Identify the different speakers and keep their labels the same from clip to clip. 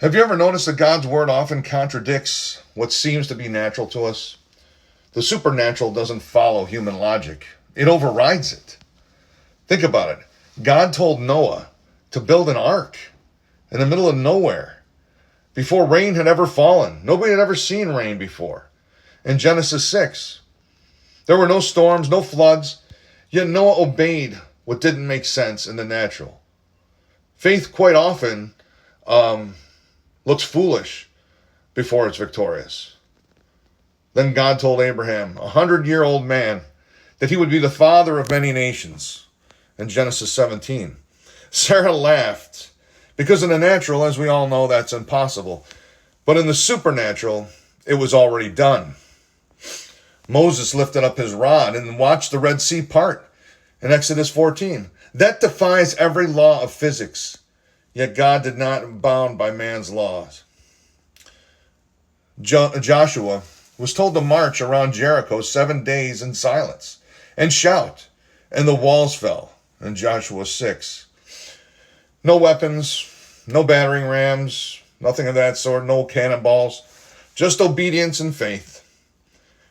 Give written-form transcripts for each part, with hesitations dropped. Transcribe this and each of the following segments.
Speaker 1: Have you ever noticed that God's word often contradicts what seems to be natural to us? The supernatural doesn't follow human logic. It overrides it. Think about it. God told Noah to build an ark in the middle of nowhere before rain had ever fallen. Nobody had ever seen rain before. In Genesis 6, there were no storms, no floods, yet Noah obeyed what didn't make sense in the natural. Faith quite often looks foolish before it's victorious. Then God told Abraham, a 100-year-old man, that he would be the father of many nations in Genesis 17. Sarah laughed because in the natural, as we all know, that's impossible. But in the supernatural, it was already done. Moses lifted up his rod and watched the Red Sea part in Exodus 14. That defies every law of physics. Yet God did not bound by man's laws. Joshua was told to march around Jericho 7 days in silence and shout, and the walls fell in Joshua 6. No weapons, no battering rams, nothing of that sort, no cannonballs, just obedience and faith.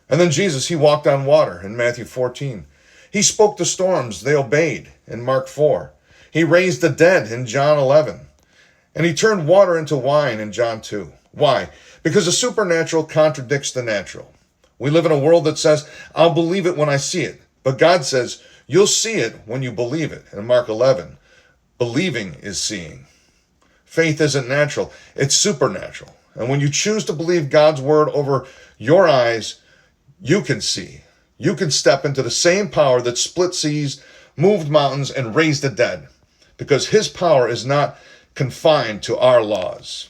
Speaker 1: And then Jesus, he walked on water in Matthew 14. He spoke to storms, they obeyed in Mark 4. He raised the dead in John 11. And he turned water into wine in John 2. Why? Because the supernatural contradicts the natural. We live in a world that says, I'll believe it when I see it. But God says, you'll see it when you believe it. In Mark 11, believing is seeing. Faith isn't natural, it's supernatural. And when you choose to believe God's word over your eyes, you can see. You can step into the same power that split seas, moved mountains, and raised the dead. Because his power is not confined to our laws.